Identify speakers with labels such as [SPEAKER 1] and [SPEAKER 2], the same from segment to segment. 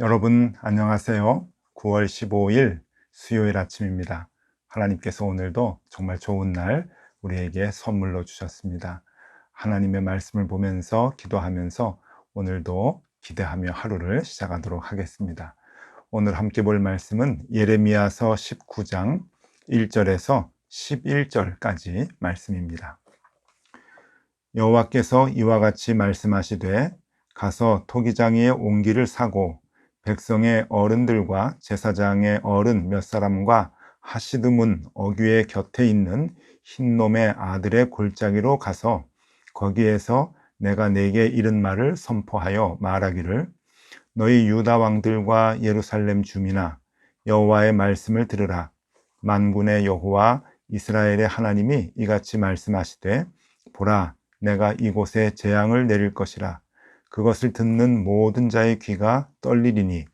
[SPEAKER 1] 여러분 안녕하세요. 9월 15일 수요일 아침입니다. 하나님께서 오늘도 정말 좋은 날 우리에게 선물로 주셨습니다. 하나님의 말씀을 보면서 기도하면서 오늘도 기대하며 하루를 시작하도록 하겠습니다. 오늘 함께 볼 말씀은 예레미야서 19장 1절에서 11절까지 말씀입니다. 여호와께서 이와 같이 말씀하시되 가서 토기장이의 옹기를 사고 백성의 어른들과 제사장의 어른 몇 사람과 하시드문 어귀의 곁에 있는 흰놈의 아들의 골짜기로 가서 거기에서 내가 네게 이른 말을 선포하여 말하기를 너희 유다 왕들과 예루살렘 주민아 여호와의 말씀을 들으라. 만군의 여호와 이스라엘의 하나님이 이같이 말씀하시되 보라 내가 이곳에 재앙을 내릴 것이라. 그것을 듣는 모든 자의 귀가 떨리리니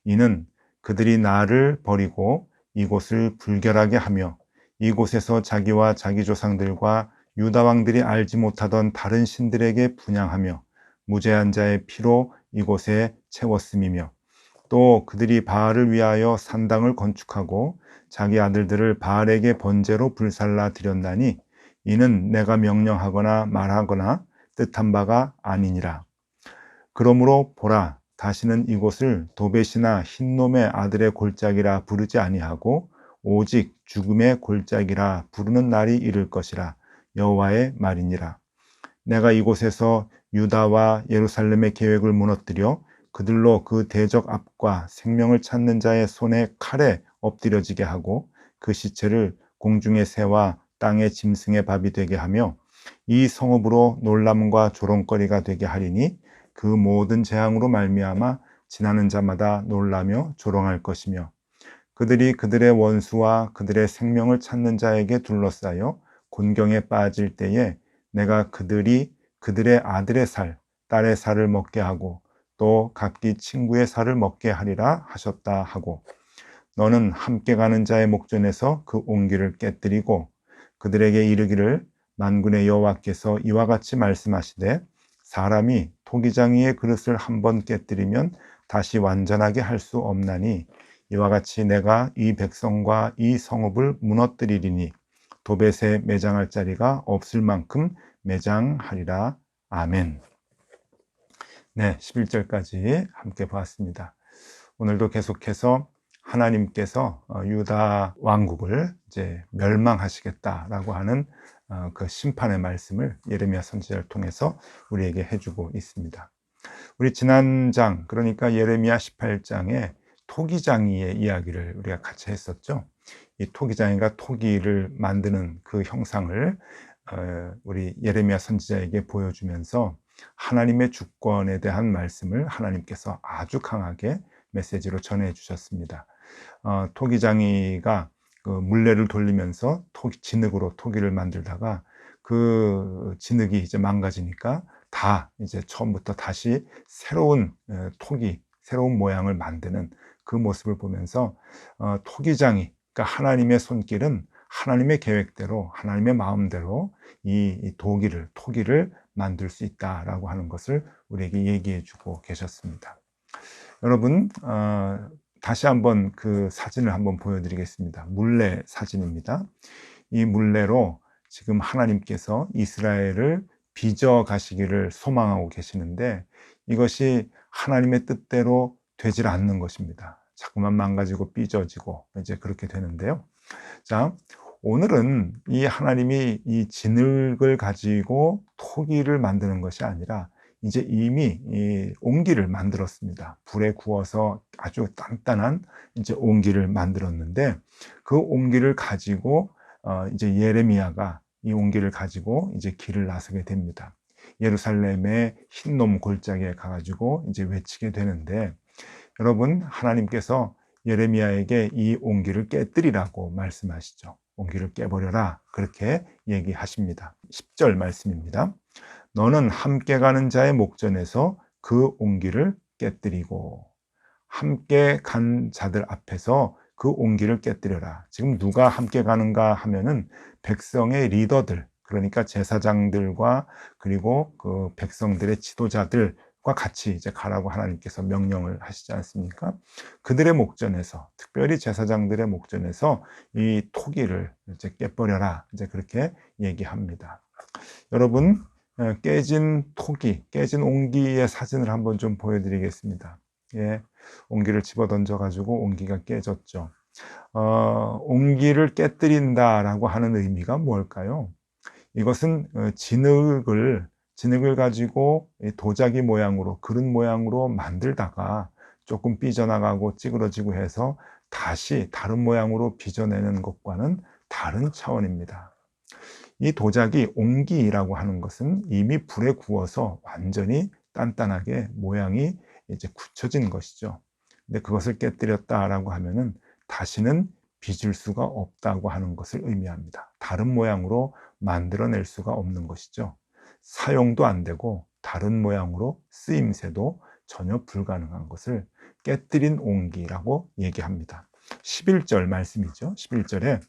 [SPEAKER 1] 이는 그들이 나를 버리고 이곳을 불결하게 하며 이곳에서 자기와 자기 조상들과 유다 왕들이 알지 못하던 다른 신들에게 분향하며 무죄한 자의 피로 이곳에 채웠음이며 또 그들이 바알을 위하여 산당을 건축하고 자기 아들들을 바알에게 번제로 불살라 드렸나니 이는 내가 명령하거나 말하거나 뜻한 바가 아니니라. 그러므로 보라 다시는 이곳을 도벳이나 흰놈의 아들의 골짜기라 부르지 아니하고 오직 죽음의 골짜기라 부르는 날이 이를 것이라 여호와의 말이니라. 내가 이곳에서 유다와 예루살렘의 계획을 무너뜨려 그들로 그 대적 앞과 생명을 찾는 자의 손에 칼에 엎드려지게 하고 그 시체를 공중의 새와 땅의 짐승의 밥이 되게 하며 이 성읍으로 놀람과 조롱거리가 되게 하리니 그 모든 재앙으로 말미암아 지나는 자마다 놀라며 조롱할 것이며 그들이 그들의 원수와 그들의 생명을 찾는 자에게 둘러싸여 곤경에 빠질 때에 내가 그들이 그들의 아들의 살, 딸의 살을 먹게 하고 또 각기 친구의 살을 먹게 하리라 하셨다 하고 너는 함께 가는 자의 목전에서 그 옹기를 깨뜨리고 그들에게 이르기를 만군의 여호와께서 이와 같이 말씀하시되 사람이 토기장이의 그릇을 한번 깨뜨리면 다시 완전하게 할 수 없나니 이와 같이 내가 이 백성과 이 성읍을 무너뜨리리니 도벳에 매장할 자리가 없을 만큼 매장하리라. 아멘. 네, 11절까지 함께 보았습니다. 오늘도 계속해서 하나님께서 유다 왕국을 이제 멸망하시겠다라고 하는 그 심판의 말씀을 예레미야 선지자를 통해서 우리에게 해주고 있습니다. 우리 지난 장, 그러니까 예레미야 18장에 토기장이의 이야기를 우리가 같이 했었죠. 이 토기장이가 토기를 만드는 그 형상을 우리 예레미야 선지자에게 보여주면서 하나님의 주권에 대한 말씀을 하나님께서 아주 강하게 메시지로 전해 주셨습니다. 토기장이가 그 물레를 돌리면서 진흙으로 토기를 만들다가 그 진흙이 이제 망가지니까 다 이제 처음부터 다시 새로운 토기, 새로운 모양을 만드는 그 모습을 보면서 토기장이, 그러니까 하나님의 손길은 하나님의 계획대로, 하나님의 마음대로 이 토기를 만들 수 있다라고 하는 것을 우리에게 얘기해 주고 계셨습니다. 여러분, 다시 한번 그 사진을 한번 보여드리겠습니다. 물레 사진입니다. 이 물레로 지금 하나님께서 이스라엘을 빚어 가시기를 소망하고 계시는데 이것이 하나님의 뜻대로 되질 않는 것입니다. 자꾸만 망가지고 삐져지고 이제 그렇게 되는데요. 자, 오늘은 이 하나님이 이 진흙을 가지고 토기를 만드는 것이 아니라 이제 이미 이 옹기를 만들었습니다. 불에 구워서 아주 단단한 이제 옹기를 만들었는데 그 옹기를 가지고 이제 예레미야가 이 옹기를 가지고 이제 길을 나서게 됩니다. 예루살렘의 흰놈 골짜기에 가가지고 이제 외치게 되는데 여러분 하나님께서 예레미야에게 이 옹기를 깨뜨리라고 말씀하시죠. 옹기를 깨버려라 그렇게 얘기하십니다. 10절 말씀입니다. 너는 함께 가는 자의 목전에서 그 옹기를 깨뜨리고 함께 간 자들 앞에서 그 온기를 깨뜨려라. 지금 누가 함께 가는가 하면은 백성의 리더들, 그러니까 제사장들과 그리고 그 백성들의 지도자들과 같이 이제 가라고 하나님께서 명령을 하시지 않습니까? 그들의 목전에서, 특별히 제사장들의 목전에서 이 토기를 이제 깨버려라. 이제 그렇게 얘기합니다. 여러분, 깨진 토기, 깨진 옹기의 사진을 한번 좀 보여드리겠습니다. 예, 옹기를 집어 던져 가지고 옹기가 깨졌죠. 옹기를 깨뜨린다라고 하는 의미가 뭘까요? 이것은 진흙을 가지고 도자기 모양으로, 그릇 모양으로 만들다가 조금 삐져나가고 찌그러지고 해서 다시 다른 모양으로 빚어내는 것과는 다른 차원입니다. 이 도자기 옹기라고 하는 것은 이미 불에 구워서 완전히 단단하게 모양이 이제 굳혀진 것이죠. 근데 그것을 깨뜨렸다라고 하면은 다시는 빚을 수가 없다고 하는 것을 의미합니다. 다른 모양으로 만들어낼 수가 없는 것이죠. 사용도 안 되고 다른 모양으로 쓰임새도 전혀 불가능한 것을 깨뜨린 옹기라고 얘기합니다. 11절 말씀이죠. 11절에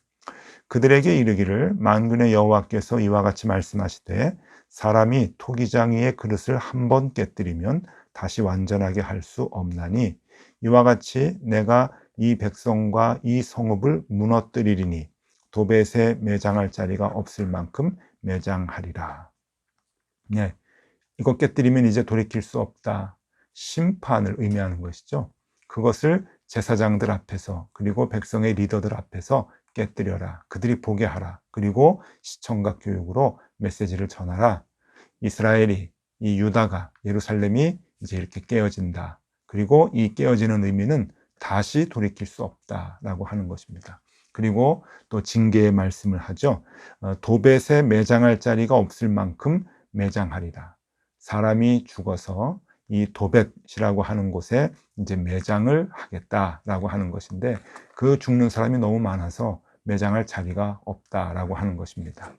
[SPEAKER 1] 그들에게 이르기를 만군의 여호와께서 이와 같이 말씀하시되 사람이 토기장이의 그릇을 한 번 깨뜨리면 다시 완전하게 할 수 없나니 이와 같이 내가 이 백성과 이 성읍을 무너뜨리리니 도벳에 매장할 자리가 없을 만큼 매장하리라. 네, 이거 깨뜨리면 이제 돌이킬 수 없다. 심판을 의미하는 것이죠. 그것을 제사장들 앞에서 그리고 백성의 리더들 앞에서 깨뜨려라. 그들이 보게 하라. 그리고 시청각 교육으로 메시지를 전하라. 이스라엘이, 이 유다가, 예루살렘이 이제 이렇게 깨어진다. 그리고 이 깨어지는 의미는 다시 돌이킬 수 없다라고 하는 것입니다. 그리고 또 징계의 말씀을 하죠. 도벳에 매장할 자리가 없을 만큼 매장하리라. 사람이 죽어서 이 도벳이라고 하는 곳에 이제 매장을 하겠다라고 하는 것인데 그 죽는 사람이 너무 많아서 매장할 자리가 없다라고 하는 것입니다.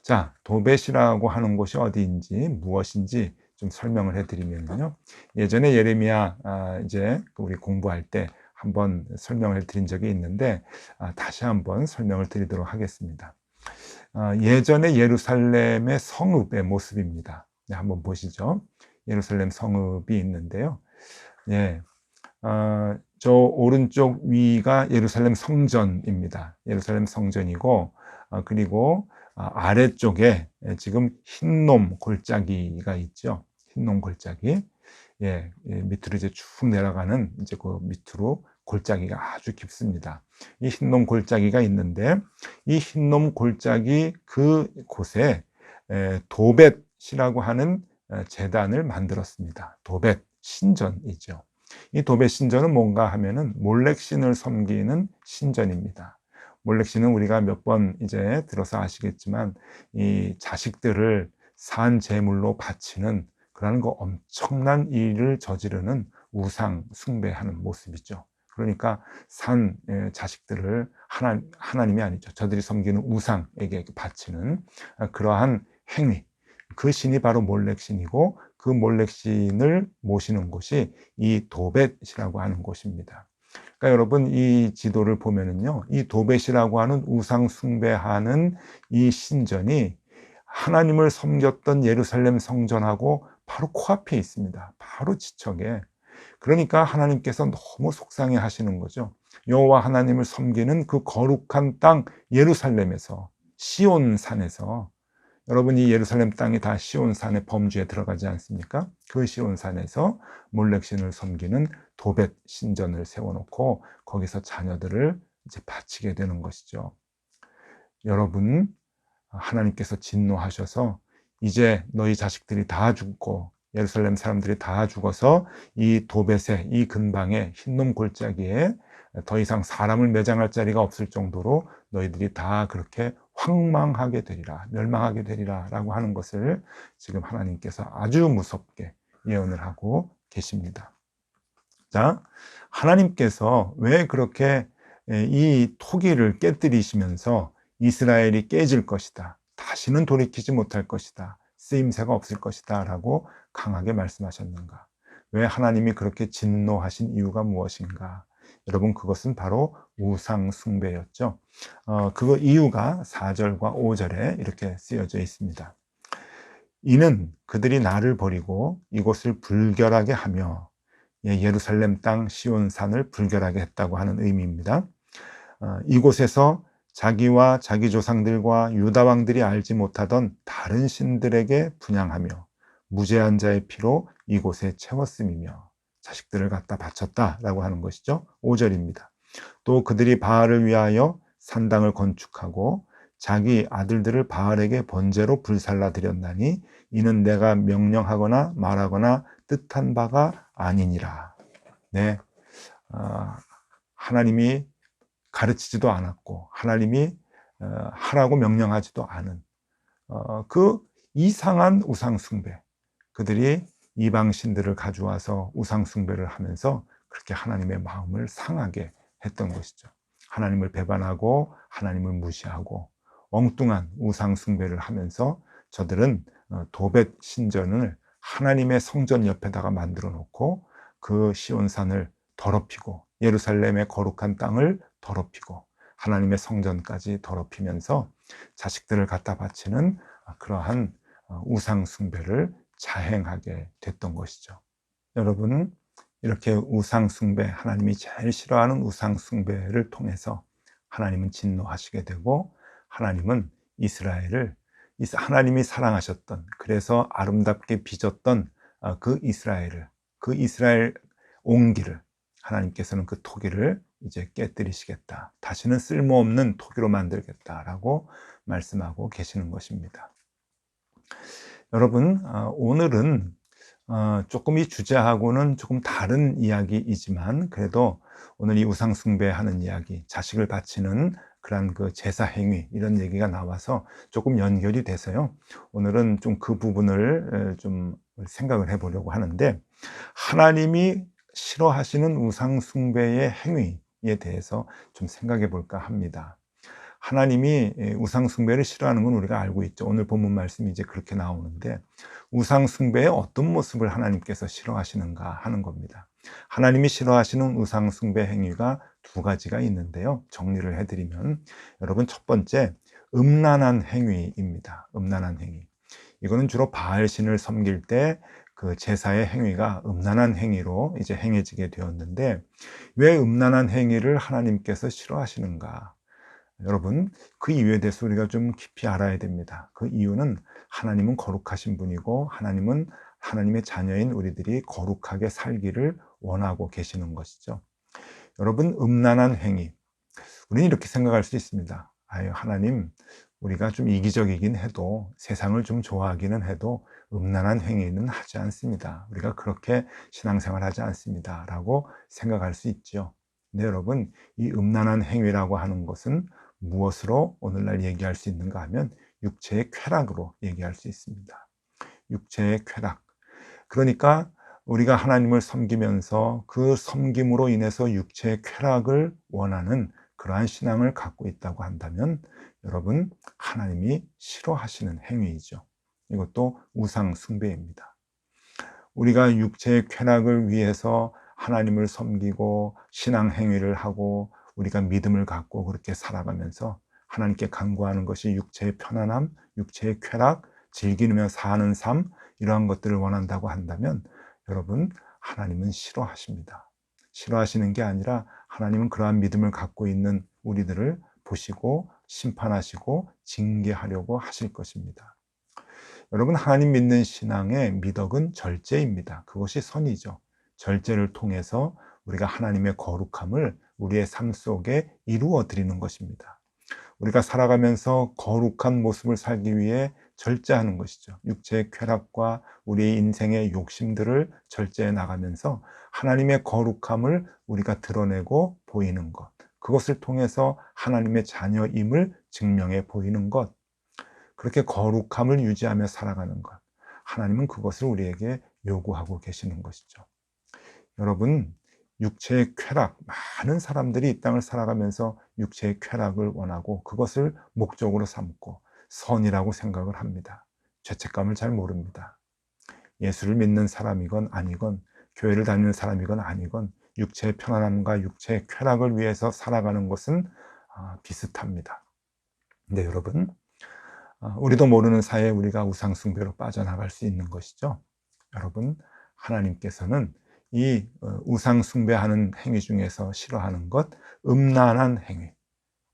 [SPEAKER 1] 자, 도벳이라고 하는 곳이 어디인지 무엇인지 좀 설명을 해드리면요. 예전에 예레미야 이제 우리 공부할 때 한번 설명을 드린 적이 있는데 다시 한번 설명을 드리도록 하겠습니다. 예전에 예루살렘의 성읍의 모습입니다. 네, 한번 보시죠. 예루살렘 성읍이 있는데요. 예, 저 오른쪽 위가 예루살렘 성전입니다. 예루살렘 성전이고 그리고 아래쪽에 지금 흰놈 골짜기가 있죠. 흰놈 골짜기. 예, 밑으로 이제 쭉 내려가는 이제 그 밑으로 골짜기가 아주 깊습니다. 이 흰놈 골짜기가 있는데 이 흰놈 골짜기 그 곳에 도벳이라고 하는 제단을 만들었습니다. 도벳 신전이죠. 이 도벳 신전은 뭔가 하면은 몰렉신을 섬기는 신전입니다. 몰렉신은 우리가 몇 번 이제 들어서 아시겠지만 이 자식들을 산 제물로 바치는 그러는 거 엄청난 일을 저지르는 우상 숭배하는 모습이죠. 그러니까 산 자식들을 하나님이 아니죠. 저들이 섬기는 우상에게 바치는 그러한 행위. 그 신이 바로 몰렉신이고 그 몰렉신을 모시는 곳이 이 도벳이라고 하는 곳입니다. 그러니까 여러분 이 지도를 보면은요, 이 도벳이라고 하는 우상 숭배하는 이 신전이 하나님을 섬겼던 예루살렘 성전하고 바로 코앞에 있습니다. 바로 지척에. 그러니까 하나님께서 너무 속상해 하시는 거죠. 여호와 하나님을 섬기는 그 거룩한 땅 예루살렘에서, 시온산에서, 여러분 이 예루살렘 땅이 다 시온산의 범주에 들어가지 않습니까? 그 시온산에서 몰렉신을 섬기는 도벳 신전을 세워놓고 거기서 자녀들을 이제 바치게 되는 것이죠. 여러분, 하나님께서 진노하셔서 이제 너희 자식들이 다 죽고 예루살렘 사람들이 다 죽어서 이 도벳의 이 근방에 흰놈 골짜기에 더 이상 사람을 매장할 자리가 없을 정도로 너희들이 다 그렇게 황망하게 되리라, 멸망하게 되리라 라고 하는 것을 지금 하나님께서 아주 무섭게 예언을 하고 계십니다. 자, 하나님께서 왜 그렇게 이 토기를 깨뜨리시면서 이스라엘이 깨질 것이다, 다시는 돌이키지 못할 것이다, 쓰임새가 없을 것이다 라고 강하게 말씀하셨는가? 왜 하나님이 그렇게 진노하신 이유가 무엇인가? 여러분, 그것은 바로 우상 숭배였죠. 그 이유가 4절과 5절에 이렇게 쓰여져 있습니다. 이는 그들이 나를 버리고 이곳을 불결하게 하며, 예루살렘 땅 시온산을 불결하게 했다고 하는 의미입니다. 이곳에서 자기와 자기 조상들과 유다 왕들이 알지 못하던 다른 신들에게 분향하며 무죄한 자의 피로 이곳에 채웠음이며 자식들을 갖다 바쳤다라고 하는 것이죠. 5절입니다. 또 그들이 바알을 위하여 산당을 건축하고 자기 아들들을 바알에게 번제로 불살라 드렸나니 이는 내가 명령하거나 말하거나 뜻한 바가 아니니라. 네, 하나님이 가르치지도 않았고 하나님이 하라고 명령하지도 않은 그 이상한 우상 숭배, 그들이 이방 신들을 가져와서 우상 숭배를 하면서 그렇게 하나님의 마음을 상하게 했던 것이죠. 하나님을 배반하고 하나님을 무시하고 엉뚱한 우상 숭배를 하면서 저들은 도벳 신전을 하나님의 성전 옆에다가 만들어 놓고 그 시온산을 더럽히고 예루살렘의 거룩한 땅을 더럽히고 하나님의 성전까지 더럽히면서 자식들을 갖다 바치는 그러한 우상 숭배를 자행하게 됐던 것이죠. 여러분, 이렇게 우상 숭배, 하나님이 제일 싫어하는 우상 숭배를 통해서 하나님은 진노하시게 되고, 하나님은 이스라엘을 하나님이 사랑하셨던, 그래서 아름답게 빚었던 그 이스라엘 온기를, 하나님께서는 그 토기를 이제 깨뜨리시겠다, 다시는 쓸모없는 토기로 만들겠다라고 말씀하고 계시는 것입니다. 여러분, 오늘은 조금 이 주제하고는 조금 다른 이야기이지만, 그래도 오늘 이 우상 숭배하는 이야기, 자식을 바치는 그런 그 제사 행위, 이런 얘기가 나와서 조금 연결이 돼서요, 오늘은 좀 그 부분을 좀 생각을 해보려고 하는데, 하나님이 싫어하시는 우상 숭배의 행위에 대해서 좀 생각해 볼까 합니다. 하나님이 우상 숭배를 싫어하는 건 우리가 알고 있죠. 오늘 본문 말씀이 이제 그렇게 나오는데, 우상 숭배의 어떤 모습을 하나님께서 싫어하시는가 하는 겁니다. 하나님이 싫어하시는 우상 숭배 행위가 두 가지가 있는데요, 정리를 해드리면, 여러분, 첫 번째, 음란한 행위입니다. 음란한 행위. 이거는 주로 바알 신을 섬길 때 그 제사의 행위가 음란한 행위로 이제 행해지게 되었는데, 왜 음란한 행위를 하나님께서 싫어하시는가? 여러분, 그 이유에 대해서 우리가 좀 깊이 알아야 됩니다. 그 이유는 하나님은 거룩하신 분이고, 하나님은 하나님의 자녀인 우리들이 거룩하게 살기를 원하고 계시는 것이죠. 여러분, 음란한 행위, 우리는 이렇게 생각할 수 있습니다. 아유, 하나님, 우리가 좀 이기적이긴 해도, 세상을 좀 좋아하기는 해도 음란한 행위는 하지 않습니다. 우리가 그렇게 신앙생활 하지 않습니다 라고 생각할 수 있죠. 근데 여러분, 이 음란한 행위라고 하는 것은 무엇으로 오늘날 얘기할 수 있는가 하면 육체의 쾌락으로 얘기할 수 있습니다. 육체의 쾌락. 그러니까 우리가 하나님을 섬기면서 그 섬김으로 인해서 육체의 쾌락을 원하는 그러한 신앙을 갖고 있다고 한다면, 여러분, 하나님이 싫어하시는 행위이죠. 이것도 우상 숭배입니다. 우리가 육체의 쾌락을 위해서 하나님을 섬기고 신앙 행위를 하고 우리가 믿음을 갖고 그렇게 살아가면서 하나님께 간구하는 것이 육체의 편안함, 육체의 쾌락, 즐기며 사는 삶, 이러한 것들을 원한다고 한다면, 여러분, 하나님은 싫어하십니다. 싫어하시는 게 아니라 하나님은 그러한 믿음을 갖고 있는 우리들을 보시고 심판하시고 징계하려고 하실 것입니다. 여러분, 하나님 믿는 신앙의 미덕은 절제입니다. 그것이 선이죠. 절제를 통해서 우리가 하나님의 거룩함을 우리의 삶 속에 이루어 드리는 것입니다. 우리가 살아가면서 거룩한 모습을 살기 위해 절제하는 것이죠. 육체의 쾌락과 우리의 인생의 욕심들을 절제해 나가면서 하나님의 거룩함을 우리가 드러내고 보이는 것, 그것을 통해서 하나님의 자녀임을 증명해 보이는 것, 그렇게 거룩함을 유지하며 살아가는 것, 하나님은 그것을 우리에게 요구하고 계시는 것이죠. 여러분, 육체의 쾌락, 많은 사람들이 이 땅을 살아가면서 육체의 쾌락을 원하고 그것을 목적으로 삼고 선이라고 생각을 합니다. 죄책감을 잘 모릅니다. 예수를 믿는 사람이건 아니건, 교회를 다니는 사람이건 아니건, 육체의 편안함과 육체의 쾌락을 위해서 살아가는 것은 비슷합니다. 근데 여러분, 우리도 모르는 사이에 우리가 우상 숭배로 빠져나갈 수 있는 것이죠. 여러분, 하나님께서는 이 우상 숭배하는 행위 중에서 싫어하는 것, 음란한 행위,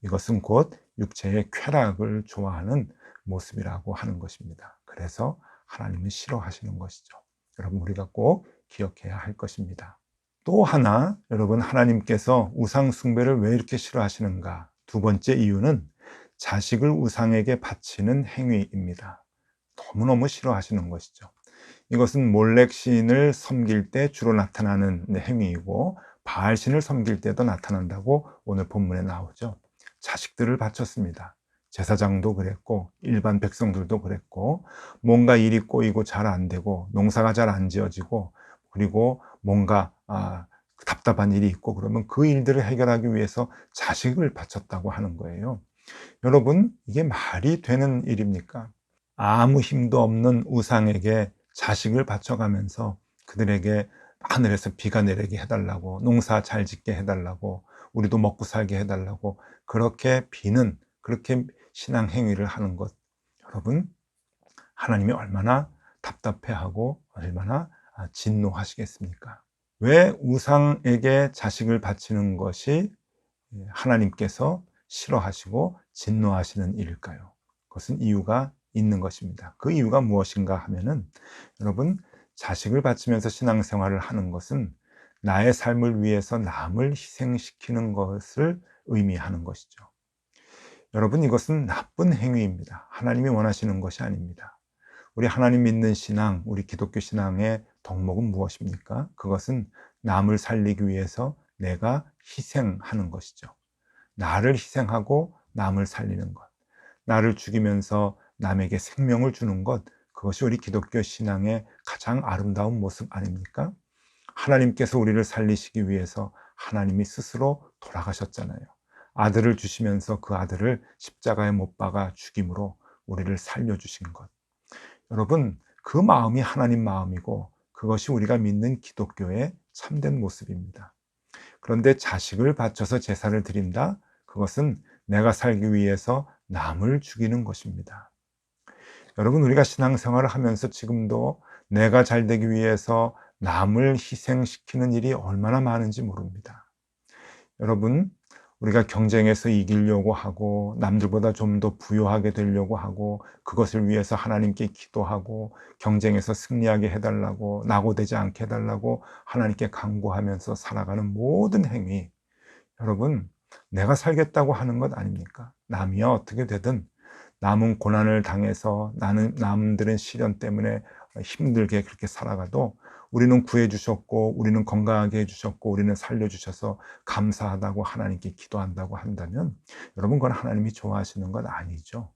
[SPEAKER 1] 이것은 곧 육체의 쾌락을 좋아하는 모습이라고 하는 것입니다. 그래서 하나님은 싫어하시는 것이죠. 여러분, 우리가 꼭 기억해야 할 것입니다. 또 하나, 여러분, 하나님께서 우상 숭배를 왜 이렇게 싫어하시는가? 두 번째 이유는 자식을 우상에게 바치는 행위입니다. 너무너무 싫어하시는 것이죠. 이것은 몰렉 신을 섬길 때 주로 나타나는 행위이고, 바알 신을 섬길 때도 나타난다고 오늘 본문에 나오죠. 자식들을 바쳤습니다. 제사장도 그랬고 일반 백성들도 그랬고, 뭔가 일이 꼬이고 잘 안 되고 농사가 잘 안 지어지고, 그리고 뭔가 답답한 일이 있고 그러면 그 일들을 해결하기 위해서 자식을 바쳤다고 하는 거예요. 여러분, 이게 말이 되는 일입니까? 아무 힘도 없는 우상에게 자식을 바쳐가면서 그들에게 하늘에서 비가 내리게 해달라고, 농사 잘 짓게 해달라고, 우리도 먹고 살게 해달라고 그렇게 비는, 그렇게 신앙 행위를 하는 것, 여러분, 하나님이 얼마나 답답해하고 얼마나 진노하시겠습니까? 왜 우상에게 자식을 바치는 것이 하나님께서 싫어하시고 진노하시는 일일까요? 그것은 이유가 있는 것입니다. 그 이유가 무엇인가 하면은, 여러분, 자식을 바치면서 신앙생활을 하는 것은 나의 삶을 위해서 남을 희생시키는 것을 의미하는 것이죠. 여러분, 이것은 나쁜 행위입니다. 하나님이 원하시는 것이 아닙니다. 우리 하나님 믿는 신앙, 우리 기독교 신앙의 덕목은 무엇입니까? 그것은 남을 살리기 위해서 내가 희생하는 것이죠. 나를 희생하고 남을 살리는 것, 나를 죽이면서 남에게 생명을 주는 것, 그것이 우리 기독교 신앙의 가장 아름다운 모습 아닙니까? 하나님께서 우리를 살리시기 위해서 하나님이 스스로 돌아가셨잖아요. 아들을 주시면서 그 아들을 십자가에 못 박아 죽임으로 우리를 살려주신 것. 여러분, 그 마음이 하나님 마음이고 그것이 우리가 믿는 기독교의 참된 모습입니다. 그런데 자식을 바쳐서 제사를 드린다? 그것은 내가 살기 위해서 남을 죽이는 것입니다. 여러분, 우리가 신앙생활을 하면서 지금도 내가 잘 되기 위해서 남을 희생시키는 일이 얼마나 많은지 모릅니다. 여러분, 우리가 경쟁에서 이기려고 하고 남들보다 좀 더 부유하게 되려고 하고 그것을 위해서 하나님께 기도하고 경쟁에서 승리하게 해달라고, 낙오되지 않게 해달라고 하나님께 간구하면서 살아가는 모든 행위, 여러분, 내가 살겠다고 하는 것 아닙니까? 남이야 어떻게 되든, 남은 고난을 당해서 남들은 시련 때문에 힘들게 그렇게 살아가도 우리는 구해주셨고 우리는 건강하게 해주셨고 우리는 살려주셔서 감사하다고 하나님께 기도한다고 한다면, 여러분, 그건 하나님이 좋아하시는 건 아니죠.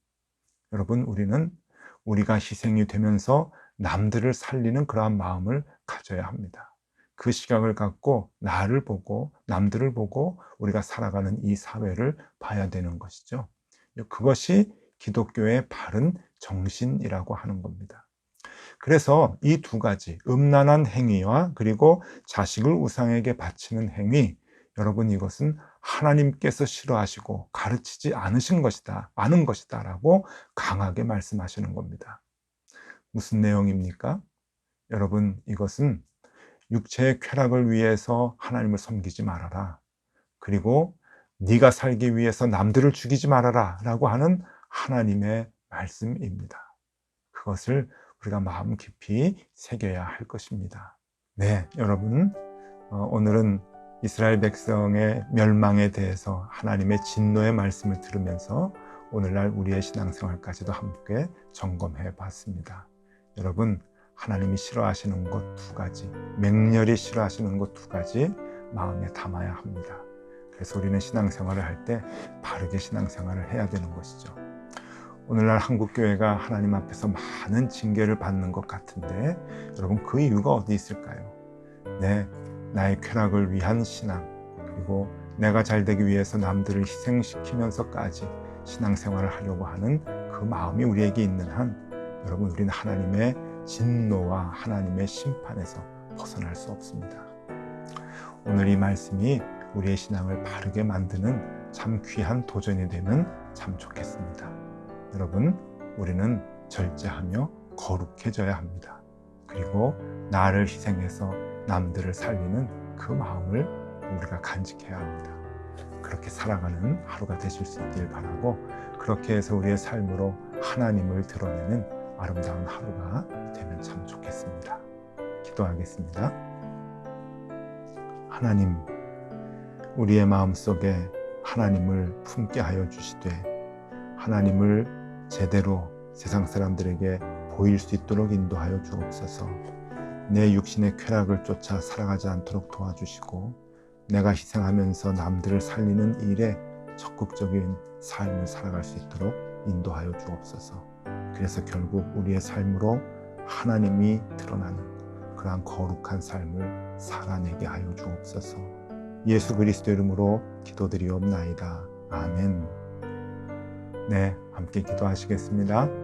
[SPEAKER 1] 여러분, 우리는 우리가 희생이 되면서 남들을 살리는 그러한 마음을 가져야 합니다. 그 시각을 갖고 나를 보고 남들을 보고 우리가 살아가는 이 사회를 봐야 되는 것이죠. 그것이 기독교의 바른 정신이라고 하는 겁니다. 그래서 이 두 가지, 음란한 행위와 그리고 자식을 우상에게 바치는 행위, 여러분, 이것은 하나님께서 싫어하시고 가르치지 않은 것이다 라고 강하게 말씀하시는 겁니다. 무슨 내용입니까? 여러분, 이것은 육체의 쾌락을 위해서 하나님을 섬기지 말아라, 그리고 네가 살기 위해서 남들을 죽이지 말아라 라고 하는 하나님의 말씀입니다. 그것을 우리가 마음 깊이 새겨야 할 것입니다. 네, 여러분, 오늘은 이스라엘 백성의 멸망에 대해서 하나님의 진노의 말씀을 들으면서 오늘날 우리의 신앙생활까지도 함께 점검해 봤습니다. 여러분, 하나님이 싫어하시는 것 두 가지, 맹렬히 싫어하시는 것 두 가지 마음에 담아야 합니다. 그래서 우리는 신앙생활을 할 때 바르게 신앙생활을 해야 되는 것이죠. 오늘날 한국교회가 하나님 앞에서 많은 징계를 받는 것 같은데, 여러분, 그 이유가 어디 있을까요? 네, 나의 쾌락을 위한 신앙, 그리고 내가 잘 되기 위해서 남들을 희생시키면서까지 신앙생활을 하려고 하는 그 마음이 우리에게 있는 한, 여러분, 우리는 하나님의 진노와 하나님의 심판에서 벗어날 수 없습니다. 오늘 이 말씀이 우리의 신앙을 바르게 만드는 참 귀한 도전이 되면 참 좋겠습니다. 여러분, 우리는 절제하며 거룩해져야 합니다. 그리고 나를 희생해서 남들을 살리는 그 마음을 우리가 간직해야 합니다. 그렇게 살아가는 하루가 되실 수 있길 바라고, 그렇게 해서 우리의 삶으로 하나님을 드러내는 아름다운 하루가 되면 참 좋겠습니다. 기도하겠습니다. 하나님, 우리의 마음속에 하나님을 품게 하여 주시되 하나님을 제대로 세상 사람들에게 보일 수 있도록 인도하여 주옵소서. 내 육신의 쾌락을 쫓아 살아가지 않도록 도와주시고, 내가 희생하면서 남들을 살리는 일에 적극적인 삶을 살아갈 수 있도록 인도하여 주옵소서. 그래서 결국 우리의 삶으로 하나님이 드러나는 그러한 거룩한 삶을 살아내게 하여 주옵소서. 예수 그리스도 이름으로 기도드리옵나이다. 아멘. 네, 함께 기도하시겠습니다.